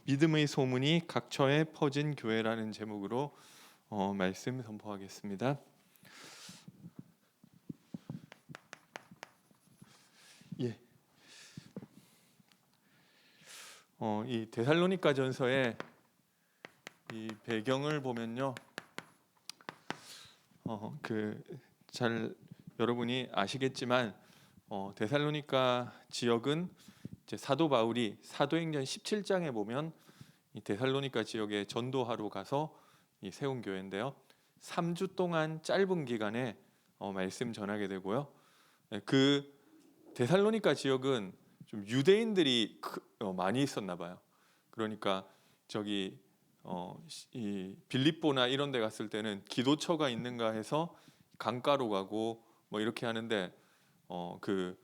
믿음의 소문이 각처에 퍼진 교회라는 제목으로 말씀 선포하겠습니다. 예. 이 데살로니가 전서의 이 배경을 보면요, 잘 여러분이 아시겠지만 데살로니가 지역은 이제 사도 바울이 사도행전 17장에 보면 이 데살로니가 지역에 전도하러 가서 세운 교회인데요. 3주 동안 짧은 기간에 말씀 전하게 되고요. 그 데살로니가 지역은 좀 유대인들이 많이 있었나 봐요. 그러니까 저기 이 빌립보나 이런 데 갔을 때는 기도처가 있는가 해서 강가로 가고 뭐 이렇게 하는데 그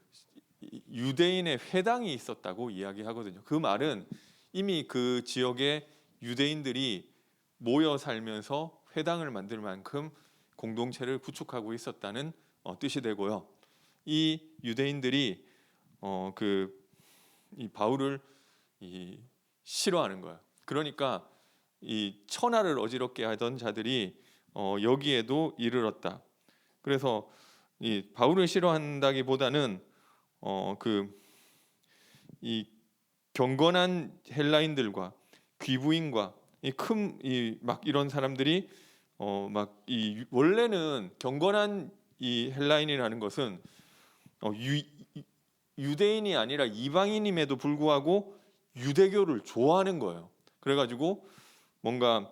유대인의 회당이 있었다고 이야기하거든요. 그 말은 이미 그 지역에 유대인들이 모여 살면서 회당을 만들 만큼 공동체를 구축하고 있었다는 뜻이 되고요. 이 유대인들이 이 바울을 싫어하는 거예요. 그러니까 이 천하를 어지럽게 하던 자들이 여기에도 이르렀다. 그래서 이 바울을 싫어한다기보다는 이 경건한 헬라인들과 귀부인과 막 이런 사람들이 원래는 경건한 이 헬라인이라는 것은 유대인이 아니라 이방인임에도 불구하고 유대교를 좋아하는 거예요. 그래가지고 뭔가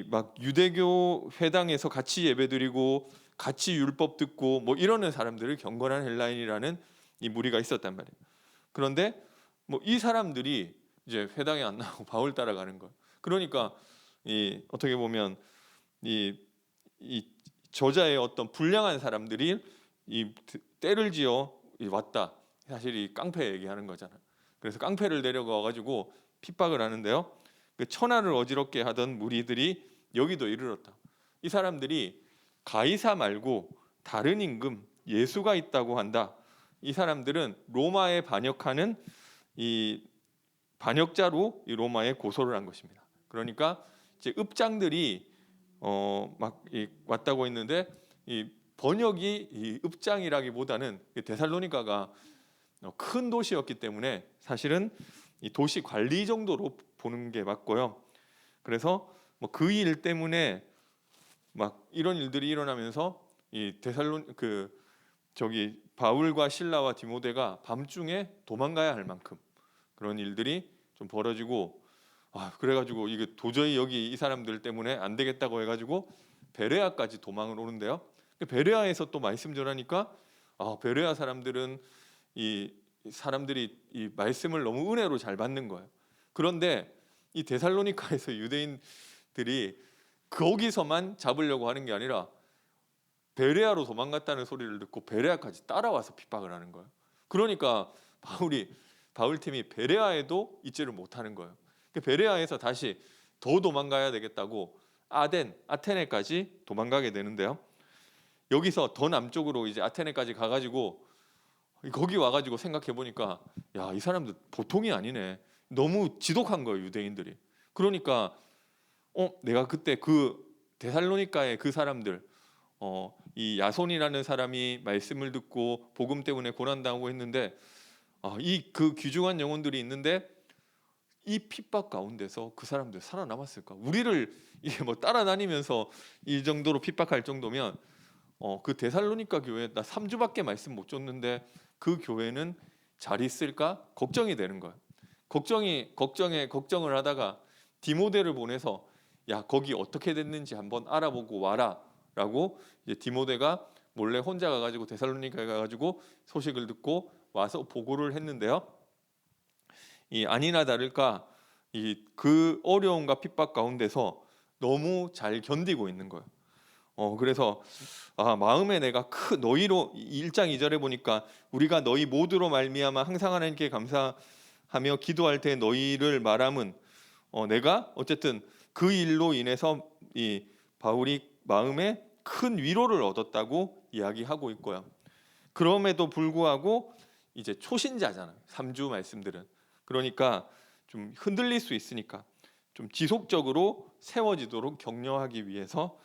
막 유대교 회당에서 같이 예배드리고 같이 율법 듣고 뭐 이러는 사람들을 경건한 헬라인이라는 이 무리가 있었단 말이에요. 그런데 뭐 이 사람들이 이제 회당에 안 나오고 바울 따라가는 거예요. 그러니까 어떻게 보면 이 저자의 어떤 불량한 사람들이 때를 지어 왔다. 사실 이 깡패 얘기하는 거잖아요. 그래서 깡패를 데려가 가지고 핍박을 하는데요. 그 천하를 어지럽게 하던 무리들이 여기도 이르렀다. 이 사람들이 가이사 말고 다른 임금 예수가 있다고 한다. 이 사람들은 로마에 반역하는 이 반역자로 이 로마에 고소를 한 것입니다. 그러니까 이제 읍장들이 왔다고 했는데 이 번역이 이 읍장이라기보다는 데살로니가가 큰 도시였기 때문에 사실은 이 도시 관리 정도로 보는 게 맞고요. 그래서 뭐 그 일 때문에 막 이런 일들이 일어나면서 이 저기 바울과 실라와 디모데가 밤중에 도망가야 할 만큼 그런 일들이 좀 벌어지고 그래가지고 이게 도저히 여기 이 사람들 때문에 안 되겠다고 해가지고 베레아까지 도망을 오는데요. 베레아에서 또 말씀 전하니까 베레아 사람들은 사람들이 이 말씀을 너무 은혜로 잘 받는 거예요. 그런데 이 데살로니가에서 유대인들이 거기서만 잡으려고 하는 게 아니라 베레아로 도망갔다는 소리를 듣고 베레아까지 따라와서 핍박을 하는 거예요. 그러니까 바울팀이 베레아에도 있지를 못하는 거예요. 베레아에서 다시 더 도망가야 되겠다고 아테네까지 도망가게 되는데요. 여기서 더 남쪽으로 이제 아테네까지 가가지고 거기 와가지고 생각해 보니까 이 사람들 보통이 아니네. 너무 지독한 거예요, 유대인들이. 그러니까 내가 그때 그 데살로니가의 그 사람들 이 야손이라는 사람이 말씀을 듣고 복음 때문에 고난당하고 했는데 그 귀중한 영혼들이 있는데 이 핍박 가운데서 그 사람들 살아남았을까? 우리를 이게 뭐 따라다니면서 이 정도로 핍박할 정도면 그 데살로니가 교회 나 3주밖에 말씀 못 줬는데 그 교회는 잘 있을까? 걱정이 되는 거야. 걱정을 하다가 디모데를 보내서 거기 어떻게 됐는지 한번 알아보고 와라라고 이제 디모데가 몰래 혼자 가가지고 데살로니가에 가가지고 소식을 듣고 와서 보고를 했는데요. 아니나 다를까 그 어려움과 핍박 가운데서 너무 잘 견디고 있는 거예요. 그래서 마음에 내가 너희로 1장 2절에 보니까 우리가 너희 모두로 말미암아 항상 하나님께 감사하며 기도할 때 너희를 말함은 내가 어쨌든 그 일로 인해서 이 바울이 마음에 큰 위로를 얻었다고 이야기하고 있고요. 그럼에도 불구하고 이제 초신자잖아요. 3주 말씀들은. 그러니까 좀 흔들릴 수 있으니까 좀 지속적으로 세워지도록 격려하기 위해서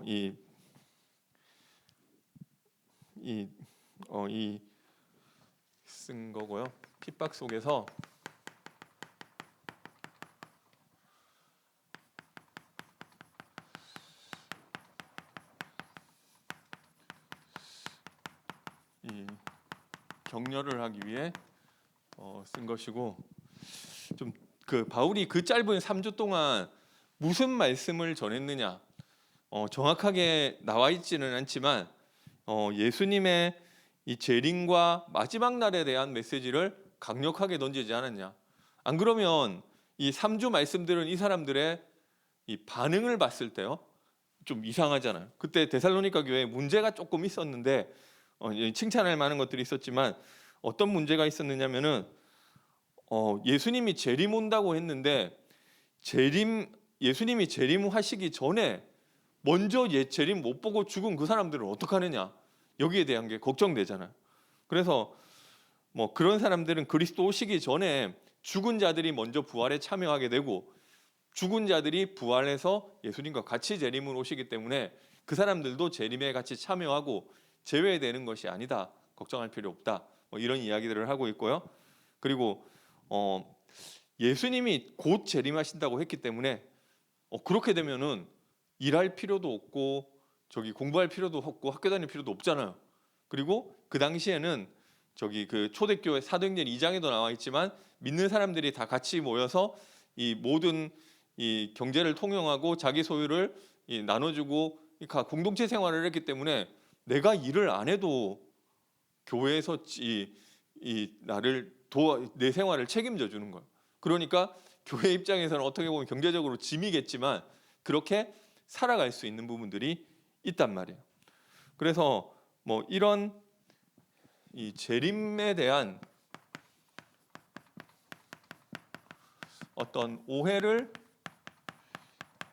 이 쓴 거고요. 핍박 속에서 이 격려를 하기 위해 쓴 것이고, 좀 그 바울이 그 짧은 3주 동안 무슨 말씀을 전했느냐 정확하게 나와 있지는 않지만 예수님의 이 재림과 마지막 날에 대한 메시지를 강력하게 던지지 않았냐. 안 그러면 이 3주 말씀들은 이 사람들의 이 반응을 봤을 때요 좀 이상하잖아요. 그때 데살로니가 교회에 문제가 조금 있었는데 칭찬할 만한 것들이 있었지만 어떤 문제가 있었느냐면은 예수님이 재림 온다고 했는데 예수님이 재림하시기 전에 먼저 재림 못 보고 죽은 그 사람들은 어떡하느냐, 여기에 대한 게 걱정되잖아요. 그래서 뭐 그런 사람들은 그리스도 오시기 전에 죽은 자들이 먼저 부활에 참여하게 되고 죽은 자들이 부활해서 예수님과 같이 재림을 오시기 때문에 그 사람들도 재림에 같이 참여하고 제외되는 것이 아니다, 걱정할 필요 없다, 뭐 이런 이야기들을 하고 있고요. 그리고 예수님이 곧 재림하신다고 했기 때문에 그렇게 되면은 일할 필요도 없고 저기 공부할 필요도 없고 학교 다닐 필요도 없잖아요. 그리고 그 당시에는 저기 그 초대교회 사도행전 2장에도 나와 있지만 믿는 사람들이 다 같이 모여서 이 모든 이 경제를 통용하고 자기 소유를 나눠주고 공동체 생활을 했기 때문에 내가 일을 안 해도 교회에서 나를 내 생활을 책임져 주는 거예요. 그러니까 교회 입장에서는 어떻게 보면 경제적으로 짐이겠지만 그렇게 살아갈 수 있는 부분들이 있단 말이에요. 그래서 뭐 이런 이 재림에 대한 어떤 오해를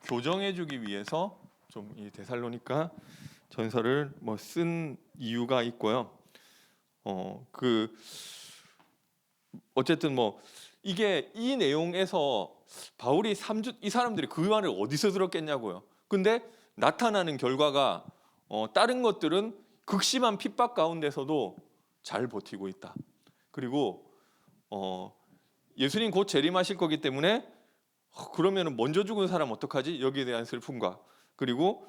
교정해주기 위해서 좀 이 데살로니가 전서를 뭐 쓴 이유가 있고요. 어쨌든 뭐 이게 이 내용에서 바울이 3주 이 사람들이 그 말을 어디서 들었겠냐고요. 근데 나타나는 결과가 다른 것들은 극심한 핍박 가운데서도 잘 버티고 있다. 그리고 예수님 곧 재림하실 거기 때문에 그러면은 먼저 죽은 사람 어떡하지? 여기에 대한 슬픔과 그리고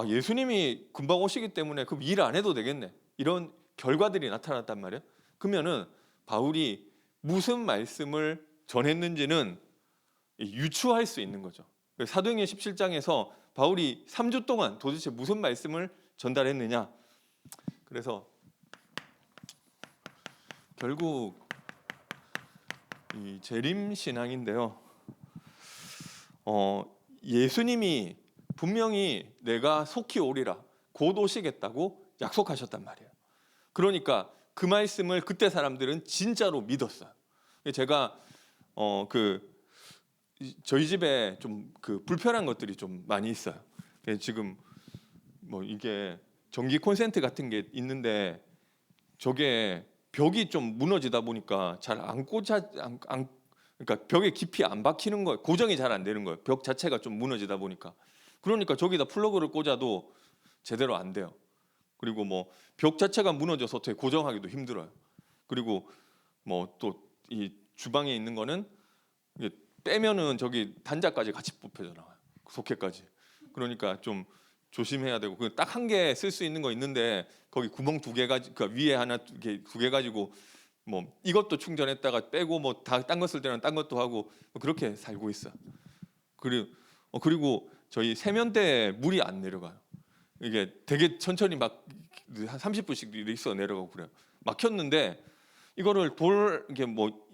예수님이 금방 오시기 때문에 그럼 일 안 해도 되겠네, 이런 결과들이 나타났단 말이에요. 그러면은 바울이 무슨 말씀을 전했는지는 유추할 수 있는 거죠. 사도행전 17장에서 바울이 3주 동안 도대체 무슨 말씀을 전달했느냐. 그래서 결국 이 재림 신앙인데요. 예수님이 분명히 내가 속히 오리라, 곧 오시겠다고 약속하셨단 말이에요. 그러니까 그 말씀을 그때 사람들은 진짜로 믿었어요. 제가 저희 집에 좀 그 불편한 것들이 좀 많이 있어요. 지금 뭐 이게 전기 콘센트 같은 게 있는데 저게 벽이 좀 무너지다 보니까 잘 안 그러니까 벽에 깊이 안 박히는 거예요. 고정이 잘 안 되는 거예요. 벽 자체가 좀 무너지다 보니까. 그러니까 저기다 플러그를 꽂아도 제대로 안 돼요. 그리고 뭐 벽 자체가 무너져서 어떻게 고정하기도 힘들어요. 그리고 뭐 또 이 주방에 있는 거는 빼면은 저기 단자까지 같이 뽑혀져 나와요. 소켓까지. 그러니까 좀 조심해야 되고 딱 한 개 쓸 수 있는 거 있는데 거기 구멍 2개 가지고 그 위에 하나 2개 가지고 뭐 이것도 충전했다가 빼고 뭐 다 딴 거 쓸 때는 딴 것도 하고 뭐 그렇게 살고 있어. 그리고 저희 세면대에 물이 안 내려가요. 이게 되게 천천히 막 한 30분씩 있어 내려가고 그래요. 막혔는데 이거를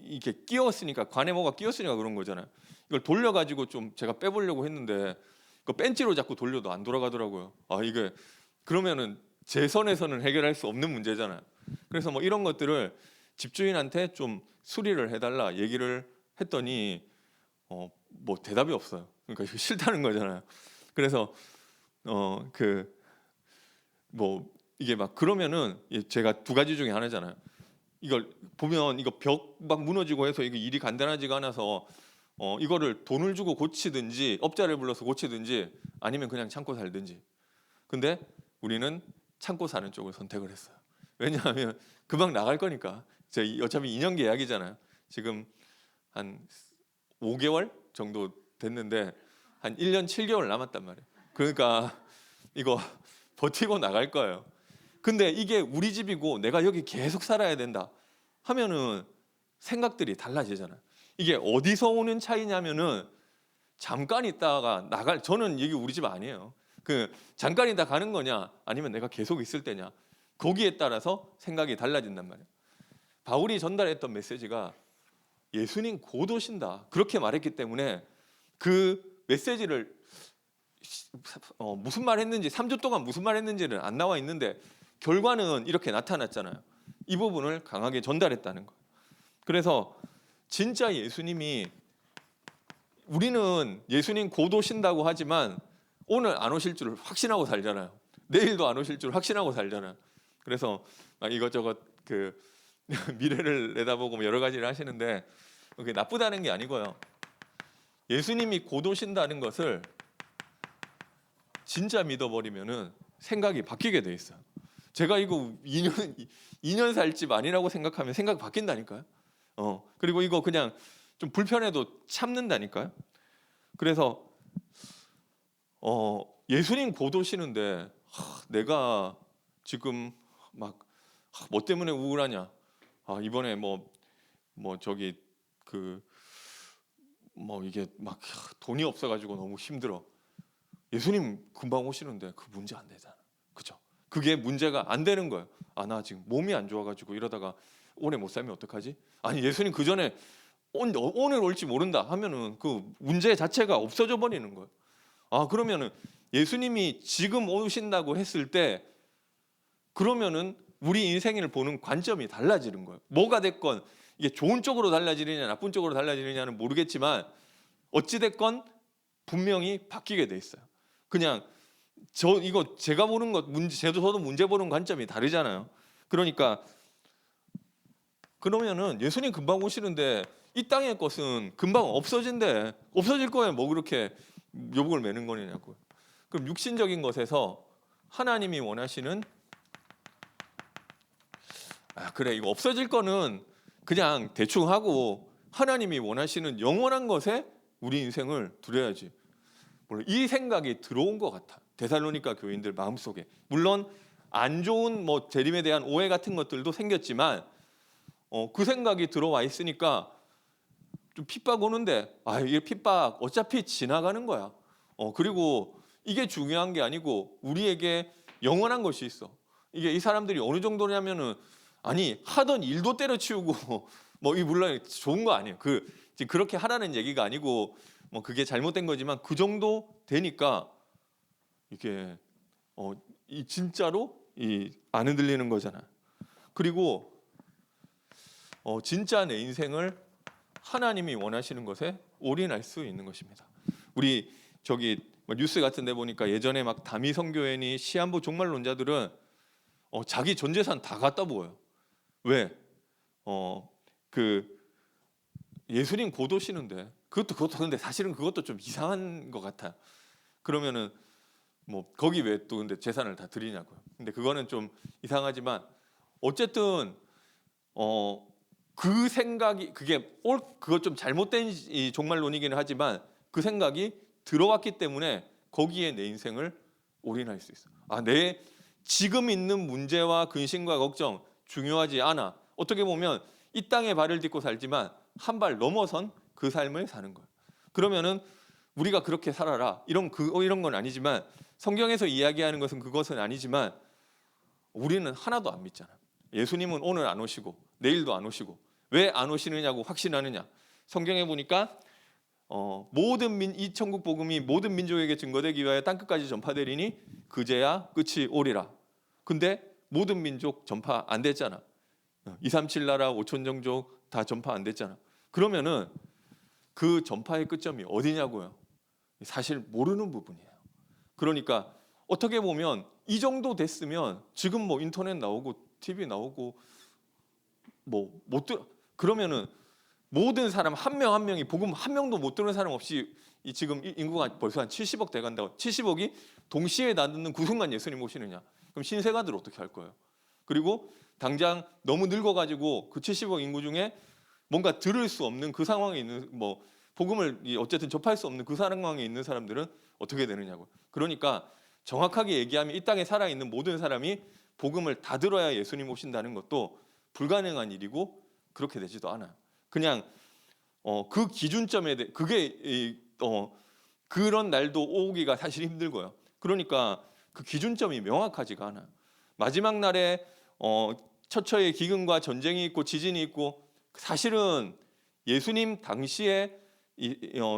이게 끼웠으니까 관에 뭐가 끼웠으니까 그런 거잖아요. 이걸 돌려가지고 좀 제가 빼보려고 했는데 그 벤치로 자꾸 돌려도 안 돌아가더라고요. 이게 그러면은 제 선에서는 해결할 수 없는 문제잖아요. 그래서 뭐 이런 것들을 집주인한테 좀 수리를 해달라 얘기를 했더니 뭐 대답이 없어요. 그러니까 이거 싫다는 거잖아요. 그래서 뭐 이게 막 그러면은 제가 2가지 중에 하나잖아요. 이걸 보면 이거 벽 막 무너지고 해서 이거 일이 간단하지가 않아서 이거를 돈을 주고 고치든지 업자를 불러서 고치든지 아니면 그냥 참고 살든지. 근데 우리는 참고 사는 쪽을 선택을 했어요. 왜냐하면 금방 나갈 거니까. 어차피 2년 계약이잖아요. 지금 한 5개월 정도 됐는데 한 1년 7개월 남았단 말이에요. 그러니까 이거 버티고 나갈 거예요. 근데 이게 우리 집이고 내가 여기 계속 살아야 된다 하면은 생각들이 달라지잖아요. 이게 어디서 오는 차이냐면은 잠깐 있다가 저는 여기 우리 집 아니에요. 잠깐 있다 가는 거냐 아니면 내가 계속 있을 때냐, 거기에 따라서 생각이 달라진단 말이에요. 바울이 전달했던 메시지가 예수님 곧 오신다 그렇게 말했기 때문에 그 메시지를 무슨 말 했는지 3주 동안 무슨 말 했는지는 안 나와 있는데 결과는 이렇게 나타났잖아요. 이 부분을 강하게 전달했다는 거예요. 그래서 진짜 우리는 예수님 곧 오신다고 하지만 오늘 안 오실 줄 확신하고 살잖아요. 내일도 안 오실 줄 확신하고 살잖아요. 그래서 이것저것 미래를 내다보고 여러 가지를 하시는데 그게 나쁘다는 게 아니고요. 예수님이 곧 오신다는 것을 진짜 믿어버리면은 생각이 바뀌게 돼 있어요. 제가 이거 2년 살 집 아니라고 생각하면 생각 바뀐다니까요. 그리고 이거 그냥 좀 불편해도 참는다니까요. 그래서 예수님 곧 오시는데 내가 지금 막 뭐 때문에 우울하냐? 이번에 저기 이게 막 돈이 없어가지고 너무 힘들어. 예수님 금방 오시는데 그 문제 안 되잖아. 그죠? 그게 문제가 안 되는 거예요. 나 지금 몸이 안 좋아가지고 이러다가 오래 못 살면 어떡하지? 아니 예수님 그 전에 오늘 올지 모른다 하면은 그 문제 자체가 없어져 버리는 거예요. 그러면은 예수님이 지금 오신다고 했을 때 그러면은 우리 인생을 보는 관점이 달라지는 거예요. 뭐가 됐건 이게 좋은 쪽으로 달라지느냐 나쁜 쪽으로 달라지느냐는 모르겠지만 어찌 됐건 분명히 바뀌게 돼 있어요. 그냥 이거 제가 보는 것 저도 문제 보는 관점이 다르잖아요. 그러니까 그러면은 예수님 금방 오시는데 이 땅의 것은 금방 없어질 거예요. 뭐 그렇게 욕을 매는 거냐고요. 그럼 육신적인 것에서 하나님이 원하시는 그래 이거 없어질 거는 그냥 대충 하고 하나님이 원하시는 영원한 것에 우리 인생을 두려야지. 물론 이 생각이 들어온 것 같아. 데살로니가 교인들 마음속에. 물론 안 좋은 재림에 대한 오해 같은 것들도 생겼지만 그 생각이 들어와 있으니까 좀 핍박 오는데 이게 핍박 어차피 지나가는 거야. 그리고 이게 중요한 게 아니고 우리에게 영원한 것이 있어. 이게 이 사람들이 어느 정도냐면은 하던 일도 때려치우고 이 물론 좋은 거 아니에요. 지금 그렇게 하라는 얘기가 아니고 그게 잘못된 거지만 그 정도 되니까 이게 진짜로 안 흔들리는 거잖아. 그리고 진짜 내 인생을 하나님이 원하시는 것에 올인할 수 있는 것입니다. 우리 뉴스 같은 데 보니까 예전에 막 다미 선교회니 시한부 종말론자들은 자기 전 재산 다 갖다 부어요. 왜? 예수님 곧 오시는데 그것도 근데 사실은 그것도 좀 이상한 것 같아요. 그러면은 거기 왜 또 근데 재산을 다 드리냐고요. 근데 그거는 좀 이상하지만 어쨌든 그 생각이 그거 좀 잘못된 이 종말론이기는 하지만 그 생각이 들어왔기 때문에 거기에 내 인생을 올인할 수 있어. 내 지금 있는 문제와 근심과 걱정 중요하지 않아. 어떻게 보면 이 땅에 발을 딛고 살지만 한 발 넘어선 그 삶을 사는 거예요. 그러면은 우리가 그렇게 살아라 이런 건 아니지만 성경에서 이야기하는 것은 그것은 아니지만 우리는 하나도 안 믿잖아. 예수님은 오늘 안 오시고 내일도 안 오시고 왜 안 오시느냐고 확신하느냐. 성경에 보니까 이 천국 복음이 모든 민족에게 증거되기 위하여 땅끝까지 전파되리니 그제야 끝이 오리라. 근데 모든 민족 전파 안 됐잖아. 237 나라 5천 종족 다 전파 안 됐잖아. 그러면은 그 전파의 끝점이 어디냐고요? 사실 모르는 부분이에요. 그러니까 어떻게 보면 이 정도 됐으면 지금 인터넷 나오고 TV 나오고 뭐 못 들 그러면은 모든 사람 한 명 한 명이 복음 한 명도 못 들은 사람 없이 지금 인구가 벌써 한 70억 돼 간다고. 70억이 동시에 다 듣는 그 순간 예수님 오시느냐? 그럼 신세가들 어떻게 할 거예요? 그리고 당장 너무 늙어가지고 그 70억 인구 중에 뭔가 들을 수 없는 그 상황에 있는 뭐 복음을 어쨌든 접할 수 없는 그 상황에 있는 사람들은 어떻게 되느냐고. 그러니까 정확하게 얘기하면 이 땅에 살아 있는 모든 사람이 복음을 다 들어야 예수님 오신다는 것도 불가능한 일이고 그렇게 되지도 않아요. 그냥 그 기준점에 대해 그런 날도 오기가 사실 힘들고요. 그러니까 그 기준점이 명확하지가 않아요. 마지막 날에 처처의 기근과 전쟁이 있고 지진이 있고 사실은 예수님 당시에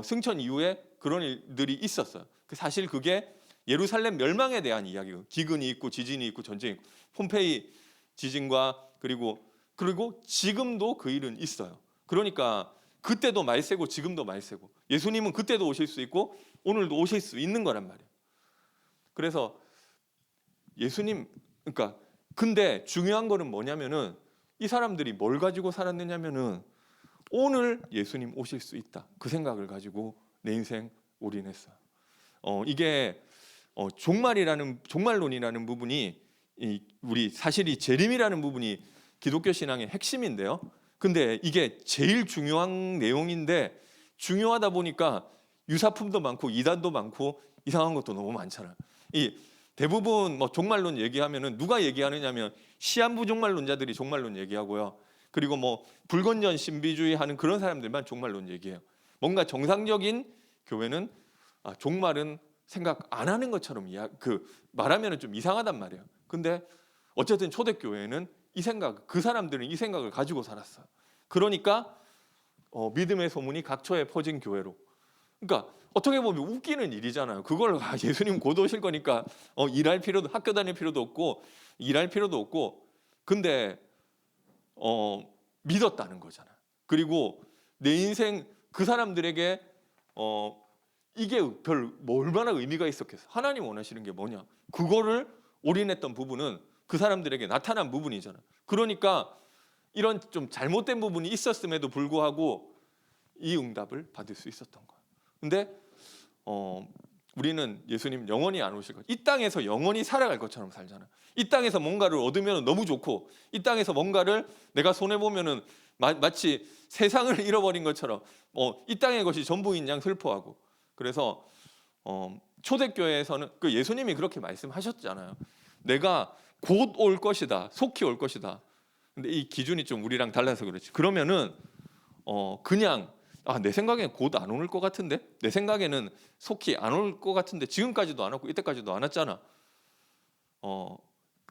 승천 이후에 그런 일들이 있었어요. 사실 그게 예루살렘 멸망에 대한 이야기예요. 기근이 있고 지진이 있고 전쟁이 있고 폼페이 지진과 그리고 지금도 그 일은 있어요. 그러니까 그때도 말세고 지금도 말세고 예수님은 그때도 오실 수 있고 오늘도 오실 수 있는 거란 말이에요. 그래서 예수님 그러니까 근데 중요한 거는 뭐냐면은 이 사람들이 뭘 가지고 살았느냐면은 오늘 예수님 오실 수 있다. 그 생각을 가지고 내 인생 올인했어요. 이게 종말론이라는 부분이 우리 사실 이 재림이라는 부분이 기독교 신앙의 핵심인데요. 근데 이게 제일 중요한 내용인데 중요하다 보니까 유사품도 많고 이단도 많고 이상한 것도 너무 많잖아요. 이 대부분 뭐 종말론 얘기하면은 누가 얘기하느냐면 시한부 종말론자들이 종말론 얘기하고요. 그리고 뭐 불건전 신비주의 하는 그런 사람들만 종말론 얘기해요. 뭔가 정상적인 교회는 종말은 생각 안 하는 것처럼 말하면은 좀 이상하단 말이에요. 근데 어쨌든 초대교회는 그 사람들은 이 생각을 가지고 살았어요. 그러니까 믿음의 소문이 각처에 퍼진 교회로. 그러니까 어떻게 보면 웃기는 일이잖아요. 그걸 예수님 곧 오실 거니까 학교 다닐 필요도 없고 일할 필요도 없고 근데 믿었다는 거잖아요. 그리고 내 인생 그 사람들에게 이게 얼마나 의미가 있었겠어. 하나님 원하시는 게 뭐냐. 그거를 올인했던 부분은 그 사람들에게 나타난 부분이잖아요. 그러니까 이런 좀 잘못된 부분이 있었음에도 불구하고 이 응답을 받을 수 있었던 거예요. 근데 우리는 예수님 영원히 안 오실 거예요. 이 땅에서 영원히 살아갈 것처럼 살잖아요. 이 땅에서 뭔가를 얻으면 너무 좋고 이 땅에서 뭔가를 내가 손해보면은 마치 세상을 잃어버린 것처럼 이 땅의 것이 전부인 양 슬퍼하고 그래서 초대교회에서는 그 예수님이 그렇게 말씀하셨잖아요. 내가 곧 올 것이다. 속히 올 것이다. 근데 이 기준이 좀 우리랑 달라서 그렇지. 그러면은 그냥 내 생각에는 곧 안 올 것 같은데 내 생각에는 속히 안 올 것 같은데 지금까지도 안 왔고 이때까지도 안 왔잖아.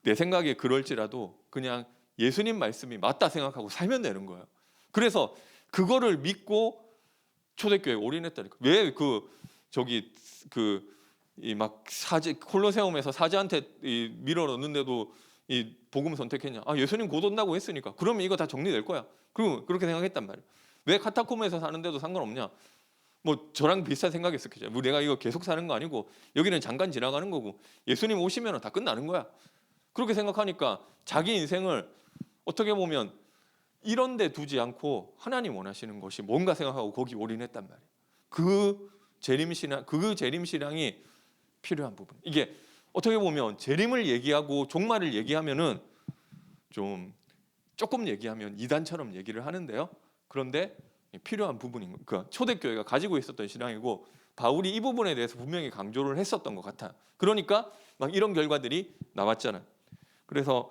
내 생각에 그럴지라도 그냥 예수님 말씀이 맞다 생각하고 살면 되는 거예요. 그래서 그거를 믿고 초대교회에 올인했다니까. 왜 콜로세움에서 사제한테 밀어 넣는데도 이 복음 선택했냐? 예수님 곧 온다고 했으니까. 그러면 이거 다 정리될 거야. 그리고 그렇게 생각했단 말이야. 왜 카타콤에서 사는데도 상관없냐? 뭐 저랑 비슷한 생각이었겠죠. 뭐 내가 이거 계속 사는 거 아니고 여기는 잠깐 지나가는 거고 예수님 오시면 다 끝나는 거야. 그렇게 생각하니까 자기 인생을 어떻게 보면 이런 데 두지 않고 하나님 원하시는 것이 뭔가 생각하고 거기 올인했단 말이에요. 그 재림신앙이 필요한 부분. 이게 어떻게 보면 재림을 얘기하고 종말을 얘기하면은 조금 얘기하면 이단처럼 얘기를 하는데요. 그런데 필요한 부분인 거. 그러니까 초대교회가 가지고 있었던 신앙이고 바울이 이 부분에 대해서 분명히 강조를 했었던 것 같아요. 그러니까 막 이런 결과들이 나왔잖아요. 그래서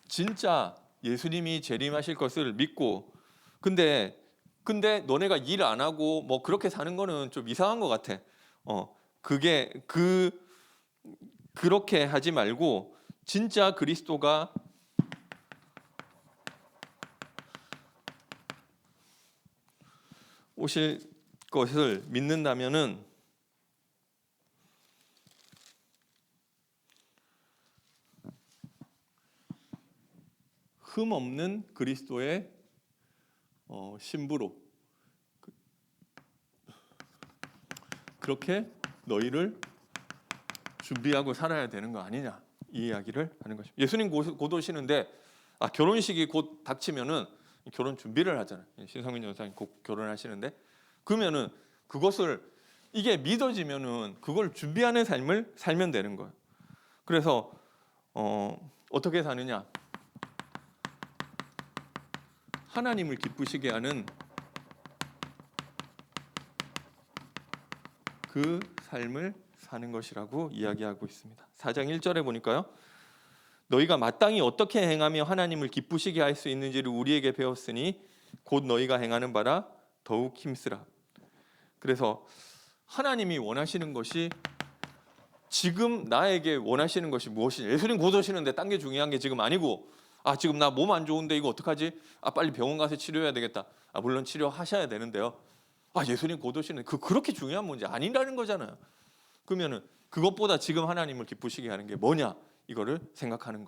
진짜 예수님이 재림하실 것을 믿고 근데 너네가 일 안 하고 뭐 그렇게 사는 거는 좀 이상한 것 같아. 그렇게 하지 말고 진짜 그리스도가 오실 것을 믿는다면은 흠 없는 그리스도의 신부로 그렇게 너희를 준비하고 살아야 되는 거 아니냐 이 이야기를 하는 것입니다. 예수님 곧 오시는데 결혼식이 곧 닥치면은 결혼 준비를 하잖아요. 신성민 여사님 곧 결혼하시는데 그러면은 그것을 이게 믿어지면은 그걸 준비하는 삶을 살면 되는 거예요. 그래서 어떻게 사느냐? 하나님을 기쁘시게 하는 그 삶을 사는 것이라고 이야기하고 있습니다. 4장 1절에 보니까요. 너희가 마땅히 어떻게 행하며 하나님을 기쁘시게 할 수 있는지를 우리에게 배웠으니 곧 너희가 행하는 바라 더욱 힘쓰라. 그래서 하나님이 원하시는 것이 지금 나에게 원하시는 것이 무엇이냐. 예수님 곧 오시는데 딴 게 중요한 게 지금 아니고 지금 나 몸 안 좋은데 이거 어떡하지? 빨리 병원 가서 치료해야 되겠다. 물론 치료하셔야 되는데요. 예수님 곧 오시는데 그렇게 중요한 문제 아니라는 거잖아요. 그러면은 그것보다 지금 하나님을 기쁘시게 하는 게 뭐냐? 이거를 생각하는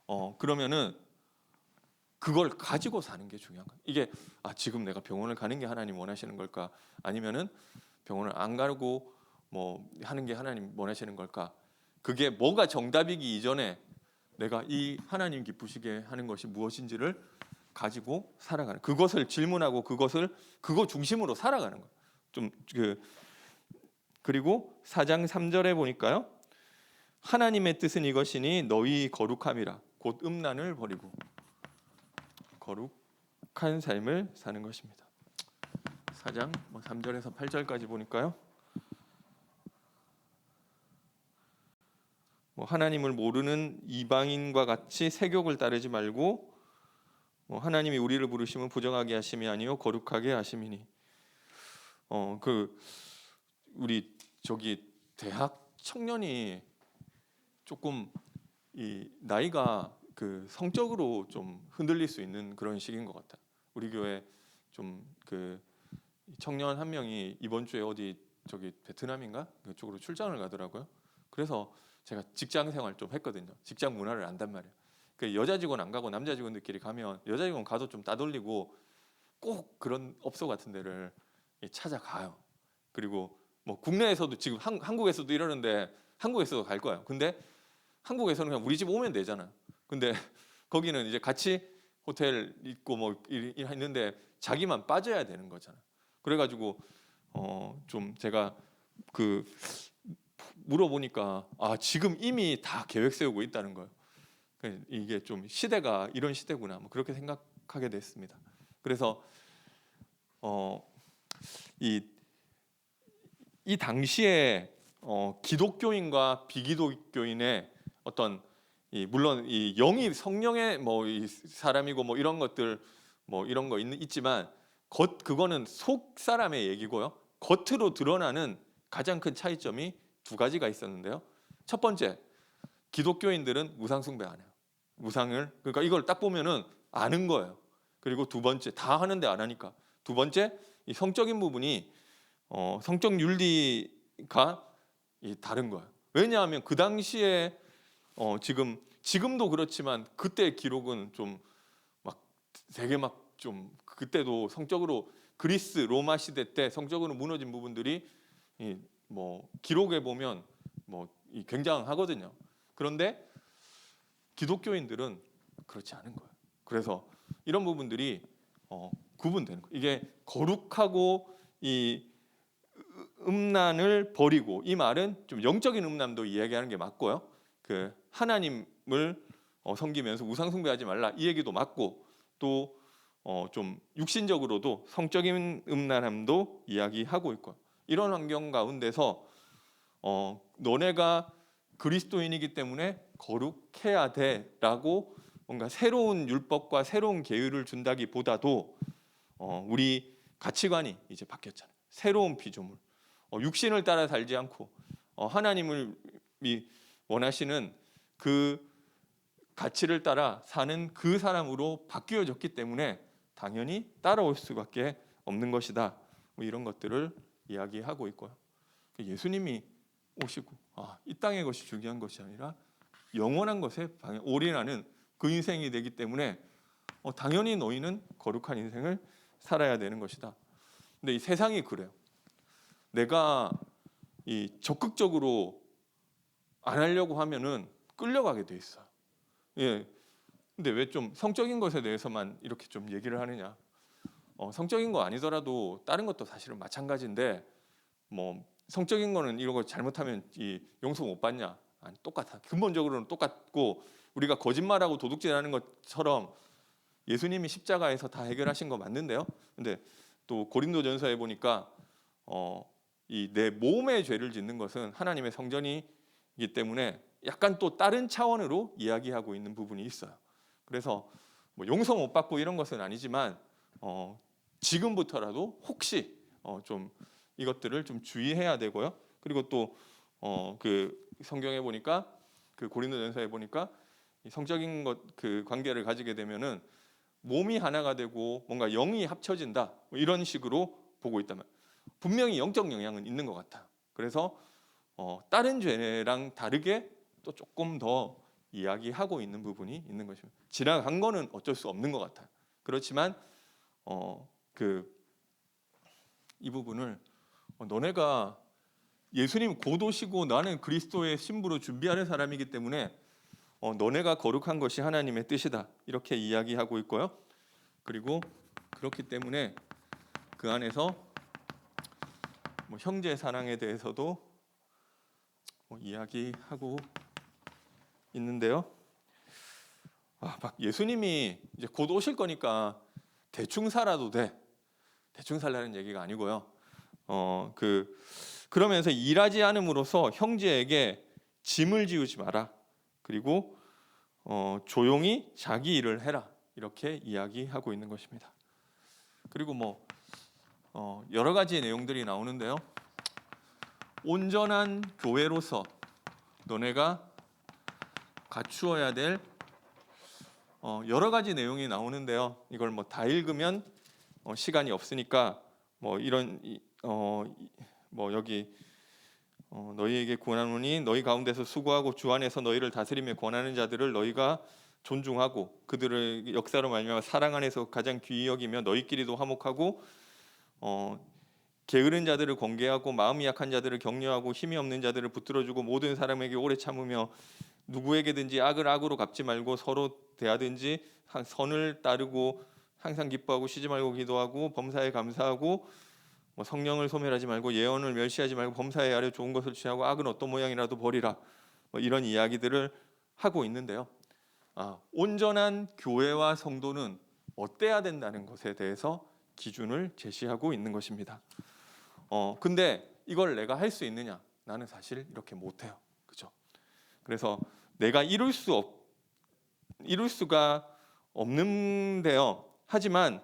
거예요. 그러면은 그걸 가지고 사는 게 중요한 거예요. 이게 지금 내가 병원을 가는 게 하나님 원하시는 걸까? 아니면은 병원을 안 가고 뭐 하는 게 하나님 원하시는 걸까? 그게 뭐가 정답이기 이전에 내가 이 하나님 기쁘시게 하는 것이 무엇인지를 가지고 살아가는, 그것을 질문하고 그거 중심으로 살아가는 거예요. 그리고 4장 3절에 보니까요. 하나님의 뜻은 이것이니 너희 거룩함이라 곧 음란을 버리고 거룩한 삶을 사는 것입니다. 4장 3절에서 8절까지 보니까요. 하나님을 모르는 이방인과 같이 세욕을 따르지 말고 하나님이 우리를 부르시면 부정하게 하심이 아니요 거룩하게 하심이니. 우리 대학 청년이 조금 이 나이가 성적으로 좀 흔들릴 수 있는 그런 시기인 것 같아요. 우리 교회 좀 청년 한 명이 이번 주에 어디 베트남인가 그쪽으로 출장을 가더라고요. 그래서 제가 직장 생활 좀 했거든요. 직장 문화를 안단 말이에요. 여자 직원 안 가고 남자 직원들끼리 가면 여자 직원 가도 좀 따돌리고 꼭 그런 업소 같은 데를 찾아가요. 그리고 국내에서도 지금 한국에서도 이러는데 한국에서도 갈 거예요. 근데 한국에서는 그냥 우리 집 오면 되잖아요. 근데 거기는 이제 같이 호텔 있고 있는데 자기만 빠져야 되는 거잖아요. 그래가지고 좀 제가 물어보니까 지금 이미 다 계획 세우고 있다는 거예요. 이게 좀 시대가 이런 시대구나 그렇게 생각하게 됐습니다. 그래서 이 당시에 기독교인과 비기독교인의 어떤 물론 이 영이 성령의 이 사람이고 이런 것들 이런 거 있지만 그거는 속 사람의 얘기고요. 겉으로 드러나는 가장 큰 차이점이 두 가지가 있었는데요. 첫 번째, 기독교인들은 우상 숭배 안 해요. 우상을 그러니까 이걸 딱 보면은 아는 거예요. 그리고 두 번째, 다 하는데 안 하니까. 두 번째, 이 성적인 부분이 성적 윤리가 다른 거예요. 왜냐하면 그 당시에 지금도 그렇지만 그때 기록은 좀 되게 좀 그때도 성적으로 그리스 로마 시대 때 성적으로 무너진 부분들이 기록에 보면 굉장하거든요. 그런데 기독교인들은 그렇지 않은 거예요. 그래서 이런 부분들이 구분되는 거예요. 이게 거룩하고 이 음란을 버리고, 이 말은 좀 영적인 음란도 이야기하는 게 맞고요. 하나님을 섬기면서 우상 숭배하지 말라 이 얘기도 맞고, 또 좀 육신적으로도 성적인 음란함도 이야기하고 있고, 이런 환경 가운데서 너네가 그리스도인이기 때문에 거룩해야 돼라고 뭔가 새로운 율법과 새로운 계율을 준다기보다도 우리 가치관이 이제 바뀌었잖아요. 새로운 피조물, 육신을 따라 살지 않고 하나님을 원하시는 그 가치를 따라 사는 그 사람으로 바뀌어졌기 때문에 당연히 따라올 수밖에 없는 것이다. 이런 것들을 이야기하고 있고요. 예수님이 오시고 이 땅의 것이 중요한 것이 아니라 영원한 것에 올인하는 그 인생이 되기 때문에 당연히 너희는 거룩한 인생을 살아야 되는 것이다. 근데 이 세상이 그래요. 내가 적극적으로 안 하려고 하면은 끌려가게 돼 있어요. 예. 근데 왜 좀 성적인 것에 대해서만 이렇게 좀 얘기를 하느냐? 성적인 거 아니더라도 다른 것도 사실은 마찬가지인데 뭐 성적인 거는 이런 거 잘못하면 이 용서 못 받냐? 아니, 똑같아. 근본적으로는 똑같고 우리가 거짓말하고 도둑질하는 것처럼 예수님이 십자가에서 다 해결하신 거 맞는데요. 근데 또 고린도전서에 보니까 이 내 몸의 죄를 짓는 것은 하나님의 성전이기 때문에 약간 또 다른 차원으로 이야기하고 있는 부분이 있어요. 그래서 뭐 용서 못 받고 이런 것은 아니지만 지금부터라도 혹시 좀 이것들을 좀 주의해야 되고요. 그리고 또 그 성경에 보니까 그 고린도전서에 보니까 이 성적인 것 그 관계를 가지게 되면은 몸이 하나가 되고 뭔가 영이 합쳐진다 뭐 이런 식으로 보고 있다면 분명히 영적 영향은 있는 것 같아요. 그래서 다른 죄랑 다르게 또 조금 더 이야기하고 있는 부분이 있는 것입니다. 지나간 거는 어쩔 수 없는 것 같아요. 그렇지만 이 부분을 너네가 예수님 곧 오시고 나는 그리스도의 신부로 준비하는 사람이기 때문에 너네가 거룩한 것이 하나님의 뜻이다 이렇게 이야기하고 있고요. 그리고 그렇기 때문에 그 안에서 뭐 형제 사랑에 대해서도 뭐 이야기하고 있는데요. 막 예수님이 이제 곧 오실 거니까 대충 살아도 돼. 대충 살라는 얘기가 아니고요. 그러면서 일하지 않음으로써 형제에게 짐을 지우지 마라. 그리고 조용히 자기 일을 해라. 이렇게 이야기하고 있는 것입니다. 그리고 뭐 여러 가지 내용들이 나오는데요. 온전한 교회로서 너네가 갖추어야 될 여러 가지 내용이 나오는데요. 이걸 뭐 다 읽으면 시간이 없으니까 뭐 이런 뭐 여기 너희에게 권하노니 너희 가운데서 수고하고 주 안에서 너희를 다스리며 권하는 자들을 너희가 존중하고 그들을 역사로 말미암아 사랑 안에서 가장 귀히 여기며 너희끼리도 화목하고 게으른 자들을 권계하고 마음이 약한 자들을 격려하고 힘이 없는 자들을 붙들어주고 모든 사람에게 오래 참으며 누구에게든지 악을 악으로 갚지 말고 서로 대하든지 선을 따르고 항상 기뻐하고 쉬지 말고 기도하고 범사에 감사하고 뭐 성령을 소멸하지 말고 예언을 멸시하지 말고 범사에 아래 좋은 것을 취하고 악은 어떤 모양이라도 버리라. 뭐 이런 이야기들을 하고 있는데요. 온전한 교회와 성도는 어때야 된다는 것에 대해서 기준을 제시하고 있는 것입니다. 근데 이걸 내가 할 수 있느냐? 나는 사실 이렇게 못해요. 그죠? 그래서 내가 이룰 수가 없는데요. 하지만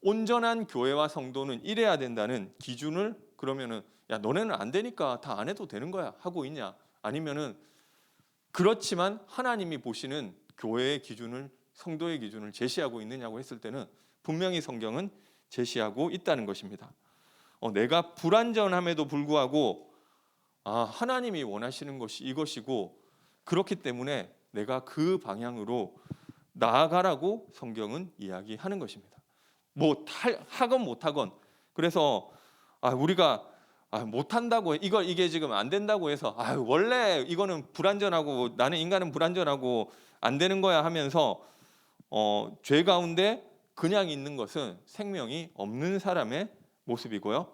온전한 교회와 성도는 이래야 된다는 기준을 그러면은 야 너네는 안 되니까 다 안 해도 되는 거야 하고 있냐? 아니면은 그렇지만 하나님이 보시는 교회의 기준을 성도의 기준을 제시하고 있느냐고 했을 때는 분명히 성경은 제시하고 있다는 것입니다. 내가 불완전함에도 불구하고 하나님이 원하시는 것이 이것이고 그렇기 때문에 내가 그 방향으로 나아가라고 성경은 이야기하는 것입니다. 뭐 하건 못하건 그래서 우리가 못한다고 이게 지금 안 된다고 해서 원래 이거는 불완전하고 나는 인간은 불완전하고 안 되는 거야 하면서 죄 가운데 그냥 있는 것은 생명이 없는 사람의 모습이고요.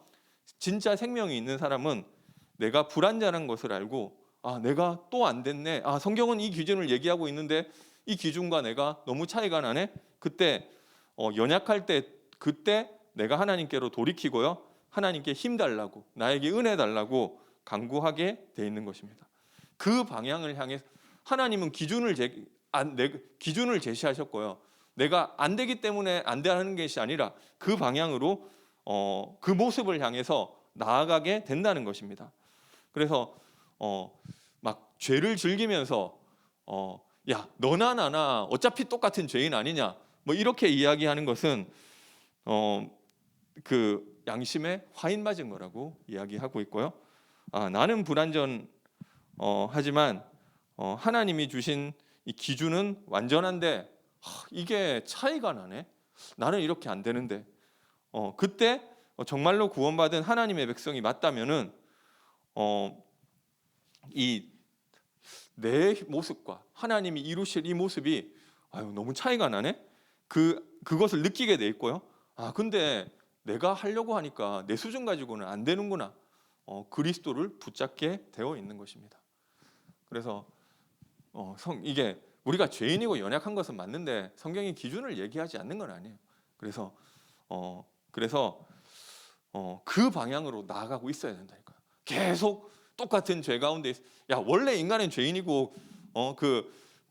진짜 생명이 있는 사람은 내가 불완전한 것을 알고 내가 또 안 됐네. 성경은 이 기준을 얘기하고 있는데 이 기준과 내가 너무 차이가 나네. 그때 연약할 때 그때 내가 하나님께로 돌이키고요. 하나님께 힘 달라고 나에게 은혜 달라고 간구하게 돼 있는 것입니다. 그 방향을 향해 하나님은 기준을 제시하셨고요. 내가 안 되기 때문에 안 되는 것이 아니라 그 방향으로 그 모습을 향해서 나아가게 된다는 것입니다. 그래서 막 죄를 즐기면서 야 너나 나나 어차피 똑같은 죄인 아니냐 뭐 이렇게 이야기하는 것은 그 양심에 화인 맞은 거라고 이야기하고 있고요. 나는 불완전 하지만 하나님이 주신 이 기준은 완전한데 이게 차이가 나네. 나는 이렇게 안 되는데 그때 정말로 구원받은 하나님의 백성이 맞다면은 이 내 모습과 하나님이 이루실 이 모습이 너무 차이가 나네. 그것을 느끼게 돼 있고요. 근데 내가 하려고 하니까 내 수준 가지고는 안 되는구나. 그리스도를 붙잡게 되어 있는 것입니다. 그래서 이게 우리가 죄인이고 연약한 것은 맞는데 성경이 기준을 얘기하지 않는 건 아니에요. 그래서 그 방향으로 나아가고 있어야 된다니까요. 계속 똑같은 죄 가운데 원래 인간은 죄인이고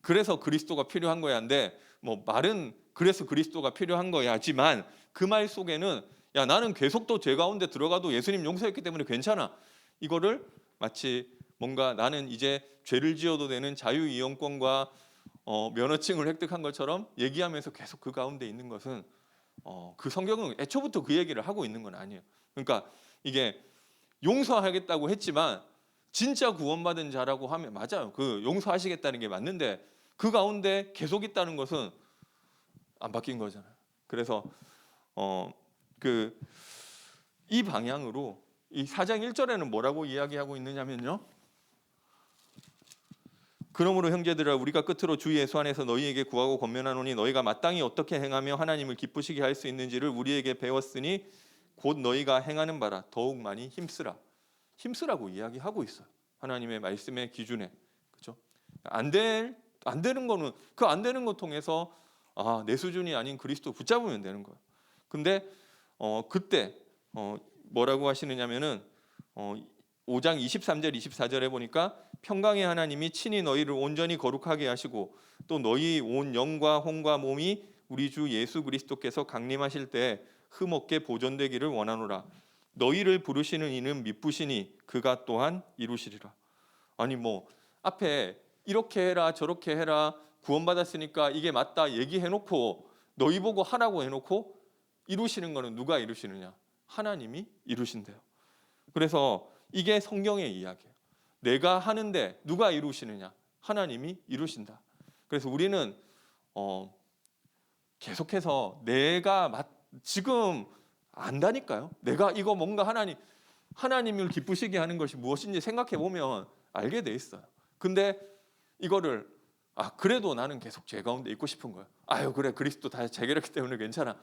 그래서 그리스도가 필요한 거야인데 말은 그래서 그리스도가 필요한 거야지만 그 말 속에는 나는 계속 또 죄 가운데 들어가도 예수님 용서했기 때문에 괜찮아. 이거를 마치 뭔가 나는 이제 죄를 지어도 되는 자유이용권과 면허증을 획득한 것처럼 얘기하면서 계속 그 가운데 있는 것은 그 성경은 애초부터 그 얘기를 하고 있는 건 아니에요. 그러니까 이게 용서하겠다고 했지만 진짜 구원받은 자라고 하면 맞아요. 그 용서하시겠다는 게 맞는데 그 가운데 계속 있다는 것은 안 바뀐 거잖아요. 그래서 이 방향으로 이 4장 1절에는 뭐라고 이야기하고 있느냐면요. 그러므로 형제들아 우리가 끝으로 주 예수 안에서 너희에게 구하고 권면하노니 너희가 마땅히 어떻게 행하며 하나님을 기쁘시게 할 수 있는지를 우리에게 배웠으니 곧 너희가 행하는 바라 더욱 많이 힘쓰라고 이야기하고 있어요. 하나님의 말씀의 기준에. 그렇죠? 안 되는 거는 그 안 되는 것 통해서 내 수준이 아닌 그리스도 붙잡으면 되는 거예요. 근데 그때 뭐라고 하시느냐면은 5장 23절 24절에 보니까 평강의 하나님이 친히 너희를 온전히 거룩하게 하시고 또 너희 온 영과 혼과 몸이 우리 주 예수 그리스도께서 강림하실 때 흠없게 보존되기를 원하노라. 너희를 부르시는 이는 미쁘시니 그가 또한 이루시리라. 아니 앞에 이렇게 해라 저렇게 해라 구원받았으니까 이게 맞다 얘기해놓고 너희 보고 하라고 해놓고 이루시는 거는 누가 이루시느냐? 하나님이 이루신대요. 그래서 이게 성경의 이야기예요. 내가 하는데 누가 이루시느냐? 하나님이 이루신다. 그래서 우리는 계속해서 내가 지금 안다니까요. 내가 이거 뭔가 하나님을 기쁘시게 하는 것이 무엇인지 생각해 보면 알게 돼 있어요. 근데 이거를 그래도 나는 계속 죄 가운데 있고 싶은 거예요. 그래 그리스도 다 해결했기 때문에 괜찮아.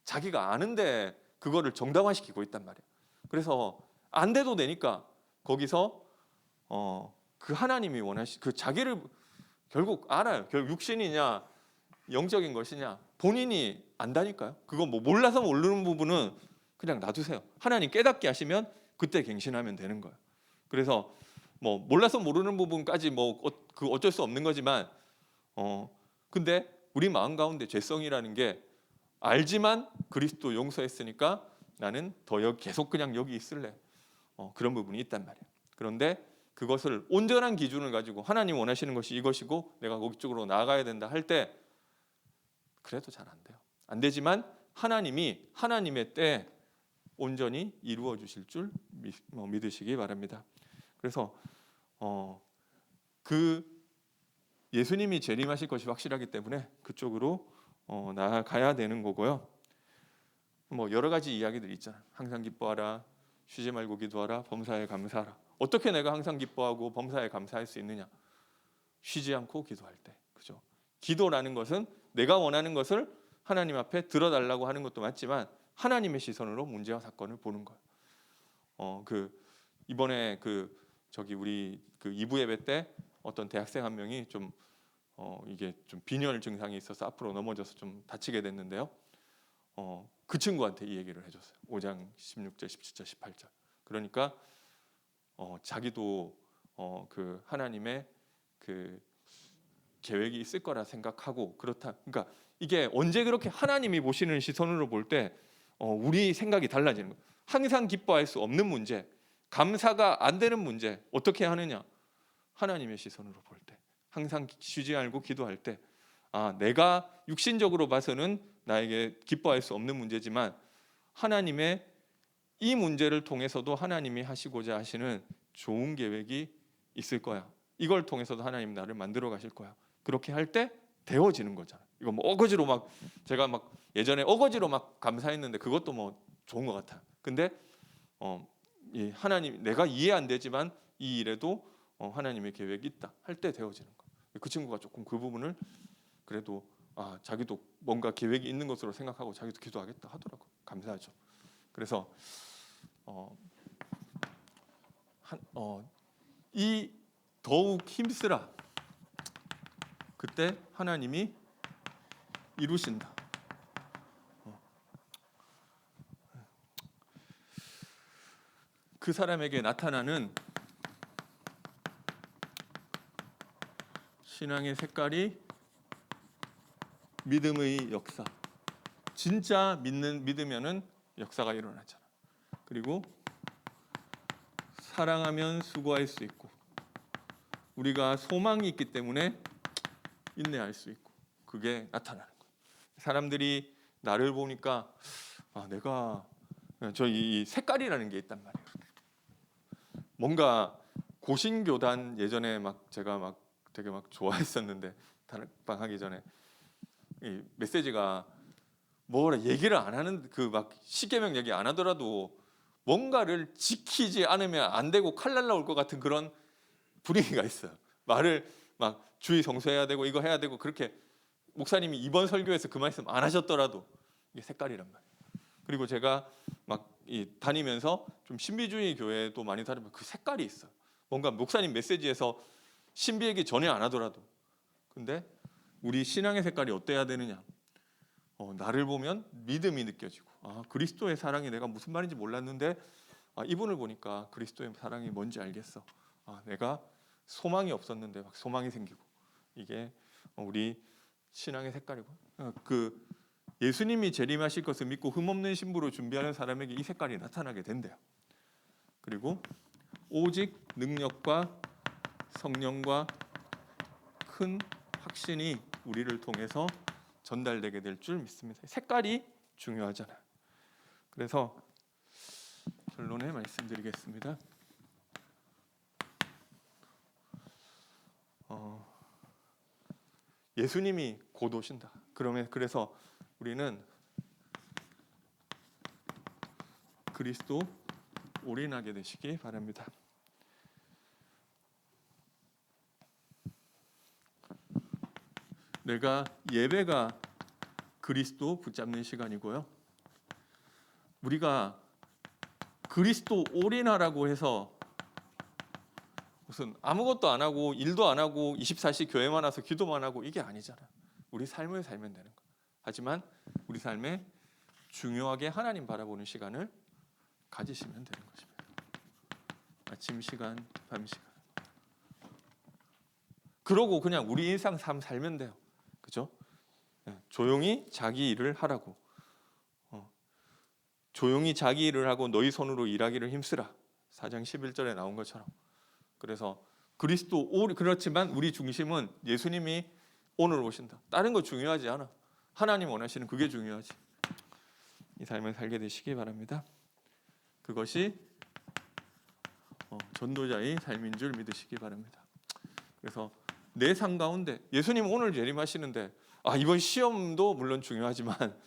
자기가 아는데 그거를 정당화시키고 있단 말이에요. 그래서 안 돼도 되니까 거기서 그 하나님이 그 자기를 결국 알아요. 결국 육신이냐 영적인 것이냐 본인이 안다니까요. 그거 몰라서 모르는 부분은 그냥 놔두세요. 하나님 깨닫게 하시면 그때 갱신하면 되는 거예요. 그래서 몰라서 모르는 부분까지 그 어쩔 수 없는 거지만 근데 우리 마음 가운데 죄성이라는 게 알지만 그리스도 용서했으니까 나는 계속 그냥 여기 있을래. 그런 부분이 있단 말이에요. 그런데 그것을 온전한 기준을 가지고 하나님 원하시는 것이 이것이고 내가 거기 쪽으로 나아가야 된다 할 때 그래도 잘 안 돼요. 안 되지만 하나님이 하나님의 때에 온전히 이루어 주실 줄 믿으시기 바랍니다. 그래서 그 예수님이 재림하실 것이 확실하기 때문에 그쪽으로 나아가야 되는 거고요. 여러 가지 이야기들이 있잖아요. 항상 기뻐하라, 쉬지 말고 기도하라, 범사에 감사하라. 어떻게 내가 항상 기뻐하고 범사에 감사할 수 있느냐? 쉬지 않고 기도할 때, 그죠? 기도라는 것은 내가 원하는 것을 하나님 앞에 들어달라고 하는 것도 맞지만 하나님의 시선으로 문제와 사건을 보는 거예요. 이번에 우리 2부 예배 때 어떤 대학생 한 명이 이게 좀 빈혈 증상이 있어서 앞으로 넘어져서 좀 다치게 됐는데요. 그 친구한테 이 얘기를 해줬어요. 5장 16절, 17절, 18절. 그러니까 자기도 그 하나님의 그 계획이 있을 거라 생각하고 그렇다. 그러니까 이게 언제 그렇게 하나님이 보시는 시선으로 볼 때 우리 생각이 달라지는 거예요. 항상 기뻐할 수 없는 문제, 감사가 안 되는 문제 어떻게 하느냐? 하나님의 시선으로 볼 때, 항상 쉬지 않고 기도할 때, 내가 육신적으로 봐서는 나에게 기뻐할 수 없는 문제지만 하나님의 이 문제를 통해서도 하나님이 하시고자 하시는 좋은 계획이 있을 거야. 이걸 통해서도 하나님 나를 만들어 가실 거야. 그렇게 할 때 되어지는 거잖아. 이거 어거지로 제가 예전에 어거지로 감사했는데 그것도 좋은 것 같아. 근데 이 하나님 내가 이해 안 되지만 이 일에도 하나님의 계획이 있다 할 때 되어지는 거. 그 친구가 조금 그 부분을 그래도 자기도 뭔가 계획이 있는 것으로 생각하고 자기도 기도하겠다 하더라고. 감사하죠. 그래서 이 더욱 힘쓰라. 그때 하나님이 이루신다. 그 사람에게 나타나는 신앙의 색깔이 믿음의 역사. 진짜 믿으면은 역사가 일어나잖아. 그리고 사랑하면 수고할 수 있고, 우리가 소망이 있기 때문에 인내할 수 있고, 그게 나타나는 거예요. 사람들이 나를 보니까 내가 이 색깔이라는 게 있단 말이에요. 뭔가 고신교단 예전에 제가 되게 좋아했었는데, 다락방 하기 전에 이 메시지가 뭐라 얘기를 안 하는 십계명 얘기 안 하더라도 뭔가를 지키지 않으면 안 되고 칼날 나올 것 같은 그런 분위기가 있어요. 말을 주의 성수해야 되고 이거 해야 되고, 그렇게 목사님이 이번 설교에서 그 말씀 안 하셨더라도 이게 색깔이란 말이에요. 그리고 제가 다니면서 좀 신비주의 교회도 많이 다니면 그 색깔이 있어요. 뭔가 목사님 메시지에서 신비 얘기 전혀 안 하더라도, 근데 우리 신앙의 색깔이 어때야 되느냐? 나를 보면 믿음이 느껴지고, 그리스도의 사랑이 내가 무슨 말인지 몰랐는데 이분을 보니까 그리스도의 사랑이 뭔지 알겠어. 내가 소망이 없었는데 막 소망이 생기고, 이게 우리 신앙의 색깔이고, 그 예수님이 재림하실 것을 믿고 흠없는 신부로 준비하는 사람에게 이 색깔이 나타나게 된대요. 그리고 오직 능력과 성령과 큰 확신이 우리를 통해서 전달되게 될 줄 믿습니다. 색깔이 중요하잖아요. 그래서 결론에 말씀드리겠습니다. 예수님이 곧 오신다. 그래서 우리는 그리스도 올인하게 되시기 바랍니다. 예배가 그리스도 붙잡는 시간이고요. 우리가 그리스도 올인하라고 해서 무슨 아무것도 안 하고 일도 안 하고 24시 교회만 와서 기도만 하고 이게 아니잖아. 우리 삶을 살면 되는 거야. 하지만 우리 삶에 중요하게 하나님 바라보는 시간을 가지시면 되는 것입니다. 아침 시간, 밤 시간. 그러고 그냥 우리 일상 삶 살면 돼요. 그죠? 조용히 자기 일을 하라고. 조용히 자기 일을 하고 너희 손으로 일하기를 힘쓰라. 4장 11절에 나온 것처럼. 그래서 그렇지만 우리 중심은 예수님이 오늘 오신다. 다른 거 중요하지 않아. 하나님 원하시는 그게 중요하지. 이 삶을 살게 되시기 바랍니다. 그것이 전도자의 삶인 줄 믿으시기 바랍니다. 그래서 내 삶 가운데 예수님 오늘 재림하시는데 이번 시험도 물론 중요하지만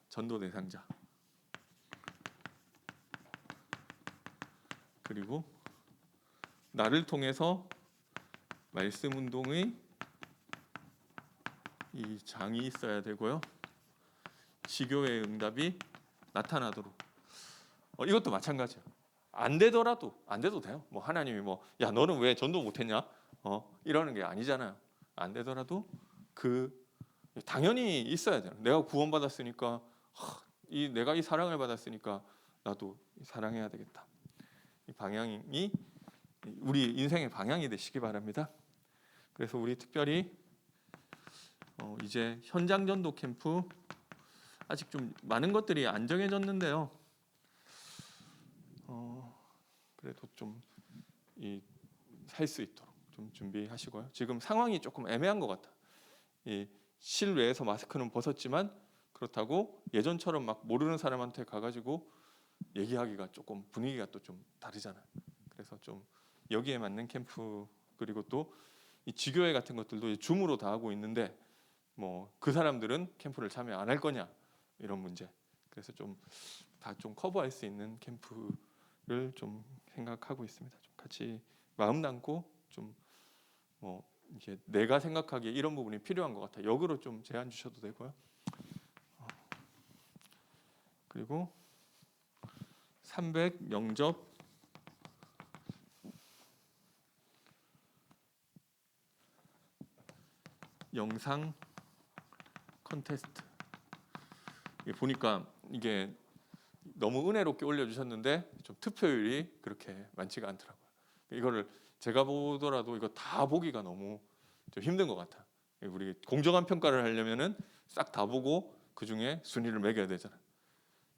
전도 대상자, 그리고 나를 통해서 말씀 운동의 이 장이 있어야 되고요. 지교의 응답이 나타나도록. 이것도 마찬가지예요. 안 돼도 돼요. 하나님이 야 너는 왜 전도 못했냐? 이러는 게 아니잖아요. 안 되더라도 당연히 있어야 돼요. 내가 구원받았으니까 내가 이 사랑을 받았으니까 나도 사랑해야 되겠다. 이 방향이 우리 인생의 방향이 되시기 바랍니다. 그래서 우리 특별히 이제 현장 전도 캠프 아직 좀 많은 것들이 안 정해졌는데요. 그래도 좀 살 수 있도록 좀 준비하시고요. 지금 상황이 조금 애매한 것 같아. 실외에서 마스크는 벗었지만 그렇다고 예전처럼 모르는 사람한테 가가지고 얘기하기가 조금 분위기가 또 좀 다르잖아요. 그래서 좀 여기에 맞는 캠프, 그리고 또 이 지교회 같은 것들도 줌으로 다 하고 있는데 그 사람들은 캠프를 참여 안 할 거냐 이런 문제. 그래서 다 좀 커버할 수 있는 캠프를 좀 생각하고 있습니다. 좀 같이 마음 담고 좀 이게 내가 생각하기에 이런 부분이 필요한 것 같아. 역으로 좀 제안 주셔도 되고요. 그리고 300 영접 영상 컨테스트. 보니까 이게 너무 은혜롭게 올려주셨는데 좀 투표율이 그렇게 많지가 않더라고요. 이거를 제가 보더라도 이거 다 보기가 너무 좀 힘든 것 같아. 우리 공정한 평가를 하려면은 싹 다 보고 그 중에 순위를 매겨야 되잖아.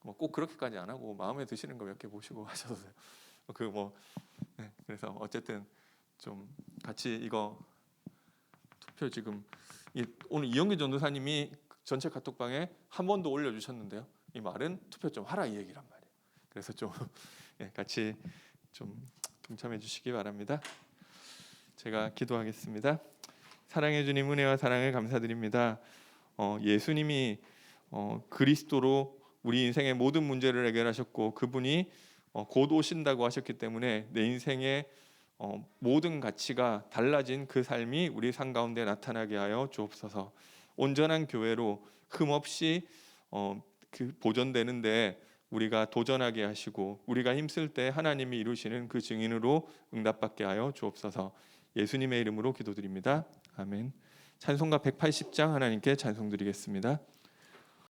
꼭 그렇게까지 안 하고 마음에 드시는 거 몇 개 보시고 하셔도 돼요. 네, 그래서 어쨌든 좀 같이 이거 투표 지금 오늘 이영규 전도사님이 전체 카톡방에 한 번 더 올려주셨는데요. 이 말은 투표 좀 하라 이 얘기란 말이에요. 그래서 좀 같이 좀 동참해 주시기 바랍니다. 제가 기도하겠습니다. 사랑해 주님 은혜와 사랑을 감사드립니다. 예수님이 그리스도로 우리 인생의 모든 문제를 해결하셨고 그분이 곧 오신다고 하셨기 때문에 내 인생의 모든 가치가 달라진 그 삶이 우리 삶 가운데 나타나게 하여 주옵소서. 온전한 교회로 흠없이 그 보존되는데 우리가 도전하게 하시고 우리가 힘쓸 때 하나님이 이루시는 그 증인으로 응답받게 하여 주옵소서. 예수님의 이름으로 기도드립니다. 아멘. 찬송가 180장 하나님께 찬송드리겠습니다.